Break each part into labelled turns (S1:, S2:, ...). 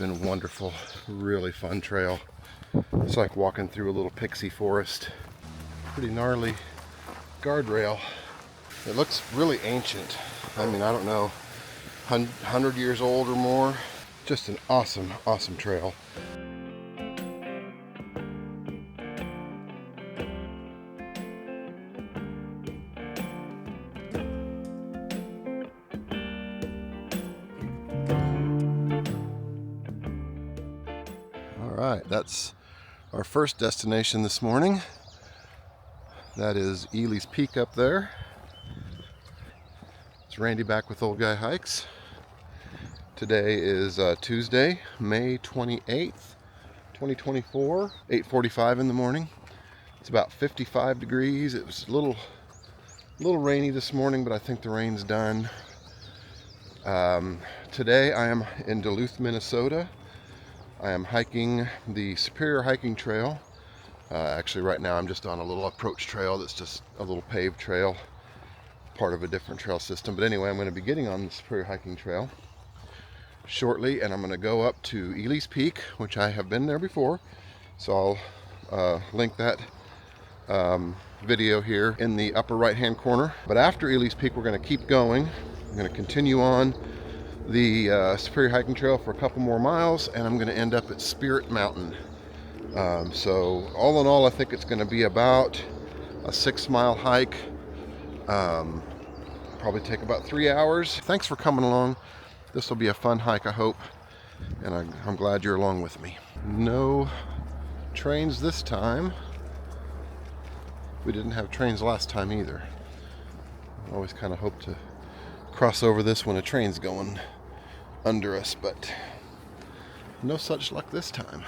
S1: been wonderful, really fun trail. It's like walking through a little pixie forest. Pretty gnarly guardrail. It looks really ancient. I mean, I don't know, 100 years old or more. Just an awesome, awesome trail. All right, that's our first destination this morning. That is Ely's Peak up there. It's Randy back with Old Guy Hikes. Today is Tuesday, May 28th, 2024, 8:45 in the morning. It's about 55 degrees. It was a little rainy this morning, but I think the rain's done. Today I am in Duluth, Minnesota. I am hiking the Superior Hiking Trail. Actually, right now I'm just on a little approach trail that's just a little paved trail, part of a different trail system. But anyway, I'm going to be getting on the Superior Hiking Trail shortly, and I'm going to go up to Ely's Peak, which I have been there before. So I'll link that video here in the upper right hand corner. But after Ely's Peak, we're going to keep going. I'm going to continue on the Superior Hiking Trail for a couple more miles, and I'm going to end up at Spirit Mountain. So all in all, I think it's going to be about a 6-mile hike. Probably take about 3 hours. Thanks for coming along. This will be a fun hike, I hope, and I'm glad you're along with me. No trains this time. We didn't have trains last time either. I always kind of hope to cross over this when a train's going under us, but no such luck this time.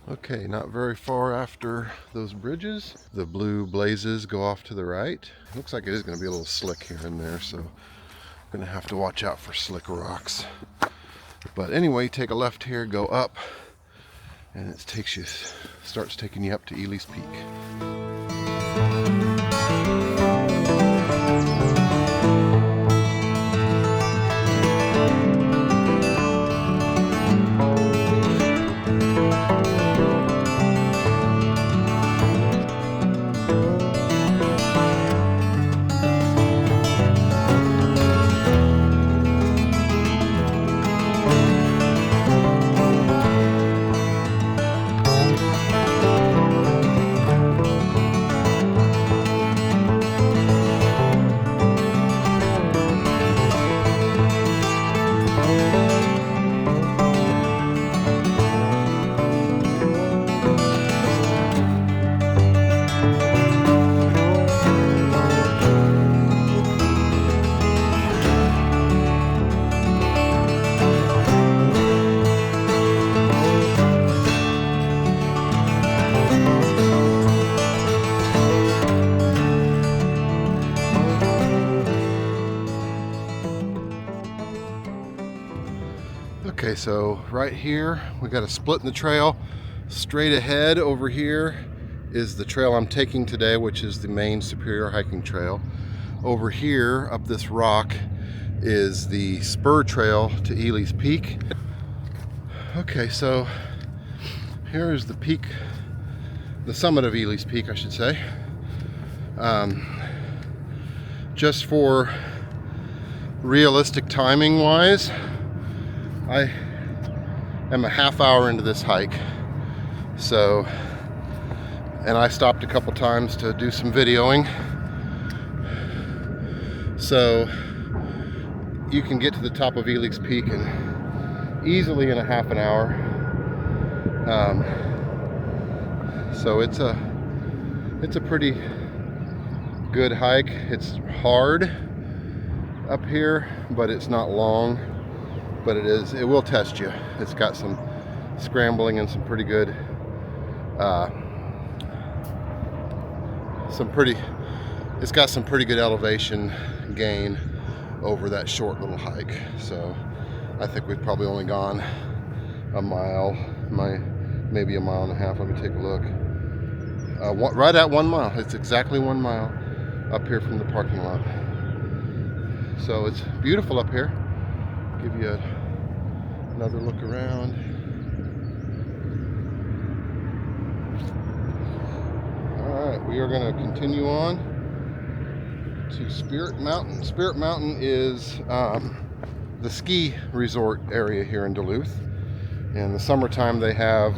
S1: Okay, not very far after those bridges. The blue blazes go off to the right. Looks like it is going to be a little slick here and there, so I'm going to have to watch out for slick rocks. But anyway, take a left here, go up, and it starts taking you up to Ely's Peak. Okay, so right here we got a split in the trail. Straight ahead over here is the trail I'm taking today, which is the main Superior Hiking Trail. Over here up this rock is the spur trail to Ely's Peak. Okay, so here is the peak, the summit of Ely's Peak, I should say. Just for realistic timing wise, I am a half hour into this hike, so, and I stopped a couple times to do some videoing, so you can get to the top of Ely's Peak easily in a half an hour. So it's a pretty good hike. It's hard up here, but it's not long. But it will test you. It's got some scrambling and some pretty good, it's got some pretty good elevation gain over that short little hike. So I think we've probably only gone a mile, maybe a mile and a half. Let me take a look. Right at 1 mile. It's exactly 1 mile up here from the parking lot. So it's beautiful up here. Give you another look around. Alright, we are going to continue on to Spirit Mountain. Spirit Mountain is the ski resort area here in Duluth. In the summertime they have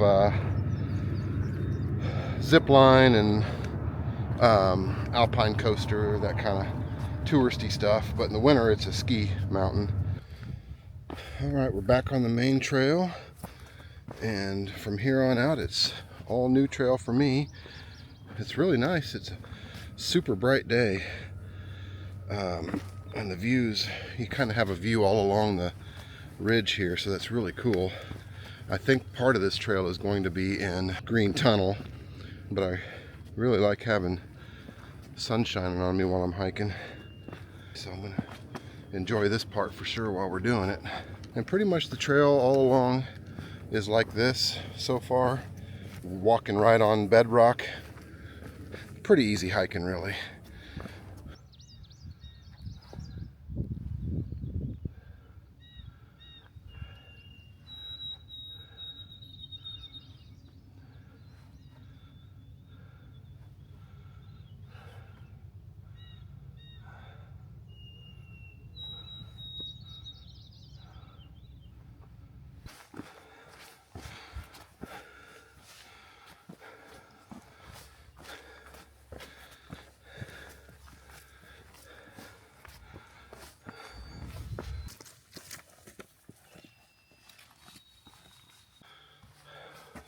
S1: zip line and alpine coaster, that kind of touristy stuff, but in the winter it's a ski mountain. Alright, we're back on the main trail, and from here on out it's all new trail for me. It's really nice. It's a super bright day, and the views, you kind of have a view all along the ridge here, so that's really cool. I think part of this trail is going to be in Green Tunnel, but I really like having sun shining on me while I'm hiking, so I'm gonna enjoy this part for sure while we're doing it. And pretty much the trail all along is like this so far, walking right on bedrock. Pretty easy hiking, really.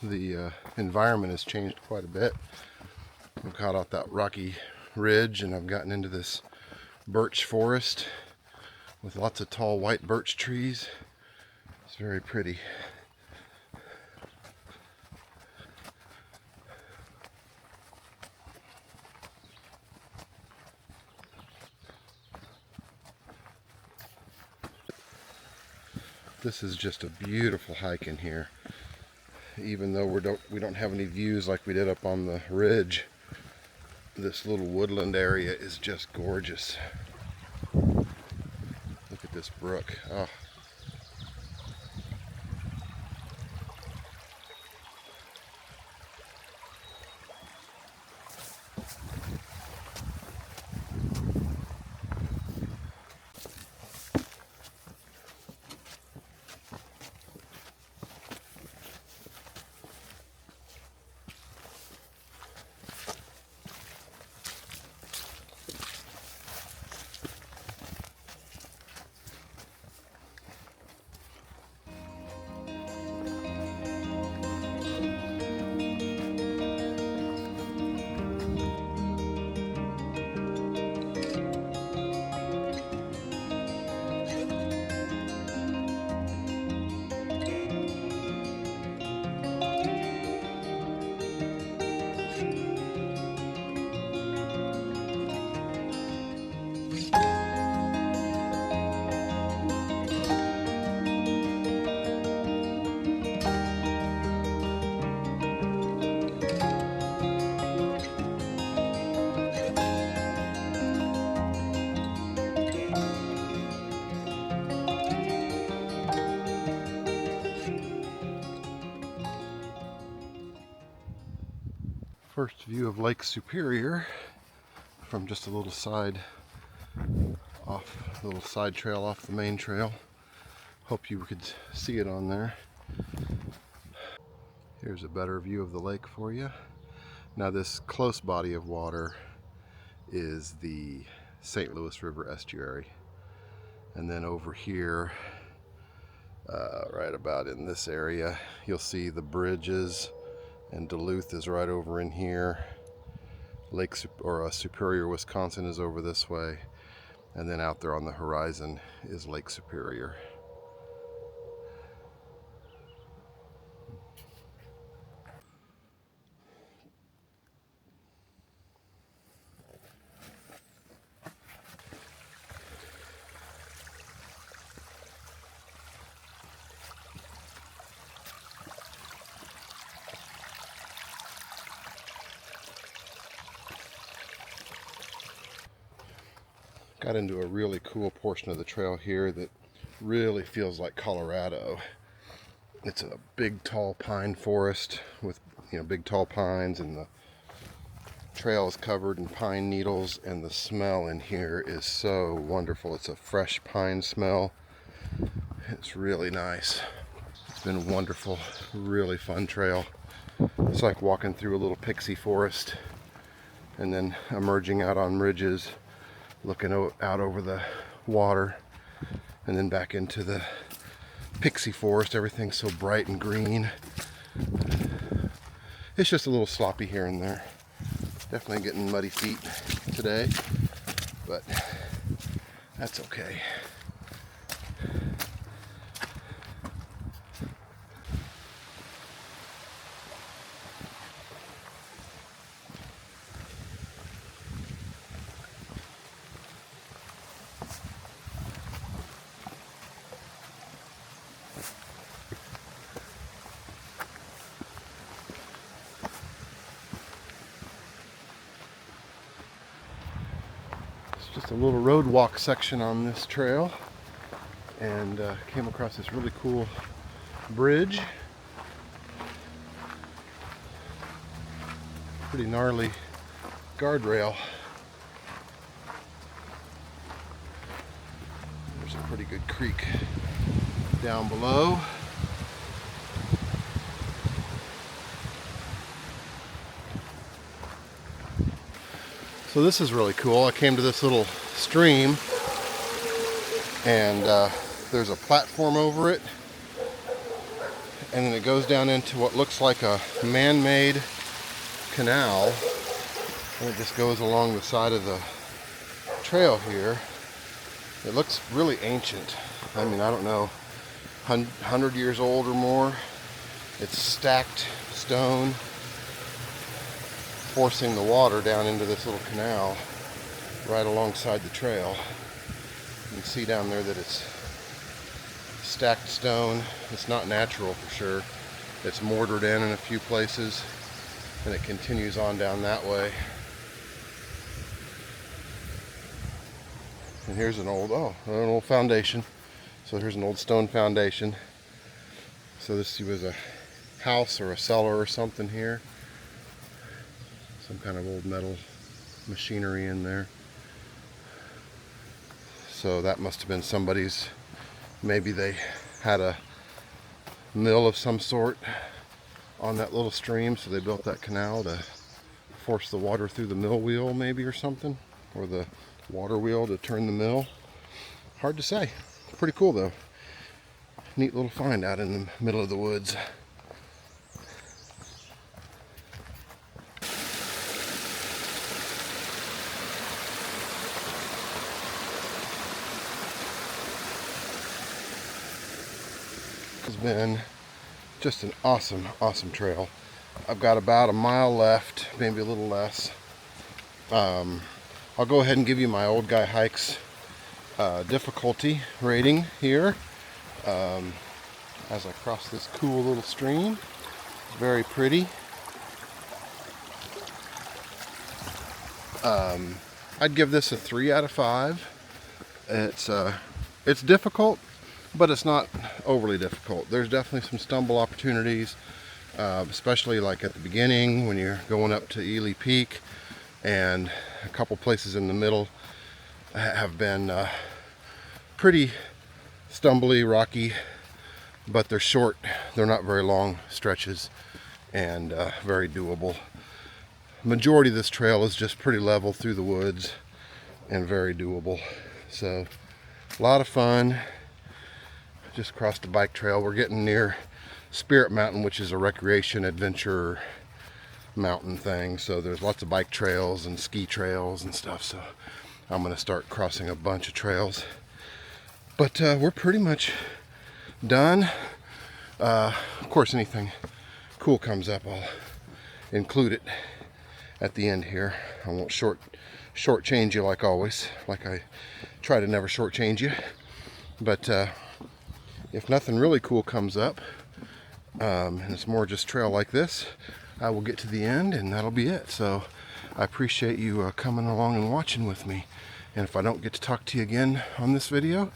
S1: The environment has changed quite a bit. I've got off that rocky ridge and I've gotten into this birch forest with lots of tall white birch trees. It's very pretty. This is just a beautiful hike in here. Even though we don't have any views like we did up on the ridge, this little woodland area is just gorgeous. Look at this brook. Oh. First view of Lake Superior from just a little side trail off the main trail. Hope you could see it on there. Here's a better view of the lake for you. Now this close body of water is the St. Louis River estuary. And then over here, right about in this area, you'll see the bridges, and Duluth is right over in here. Superior, Wisconsin is over this way. And then out there on the horizon is Lake Superior. got into a really cool portion of the trail here that really feels like Colorado. It's a big tall pine forest with big tall pines, and the trail is covered in pine needles, and the smell in here is so wonderful. It's a fresh pine smell. It's really nice. It's been a wonderful, really fun trail. It's like walking through a little pixie forest and then emerging out on ridges, looking out over the water, and then back into the pixie forest. Everything's so bright and green. It's just a little sloppy here and there. Definitely getting muddy feet today, but that's okay. Just a little road walk section on this trail, and came across this really cool bridge. Pretty gnarly guardrail. There's a pretty good creek down below. So this is really cool. I came to this little stream, and there's a platform over it, and then it goes down into what looks like a man-made canal, and it just goes along the side of the trail here. It looks really ancient. I mean, I don't know, 100 years old or more. It's stacked stone, forcing the water down into this little canal right alongside the trail. You can see down there that it's stacked stone. It's not natural for sure. It's mortared in a few places, and it continues on down that way. And here's an old foundation. So here's an old stone foundation. So this was a house or a cellar or something here. Some kind of old metal machinery in there. So that must have been somebody's. Maybe they had a mill of some sort on that little stream, so they built that canal to force the water through the mill wheel maybe, or something, or the water wheel to turn the mill. Hard to say. Pretty cool though. Neat little find out in the middle of the woods. Has been just an awesome trail. I've got about a mile left, maybe a little less. I'll go ahead and give you my old guy hikes difficulty rating here as I cross this cool little stream. Very pretty. I'd give this a 3 out of 5. It's difficult, but it's not overly difficult. There's definitely some stumble opportunities, especially like at the beginning when you're going up to Ely Peak, and a couple places in the middle have been pretty stumbly, rocky, but they're short. They're not very long stretches, and very doable. Majority of this trail is just pretty level through the woods and very doable. So a lot of fun. Just crossed a bike trail. We're getting near Spirit Mountain, which is a recreation adventure mountain thing. So there's lots of bike trails and ski trails and stuff. So I'm going to start crossing a bunch of trails. But we're pretty much done. Of course, anything cool comes up, I'll include it at the end here. I won't shortchange you like always. Like I try to never shortchange you. But if nothing really cool comes up, and it's more just trail like this, I will get to the end and that'll be it. So I appreciate you coming along and watching with me, And if I don't get to talk to you again on this video,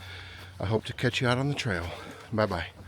S1: I hope to catch you out on the trail. Bye-bye.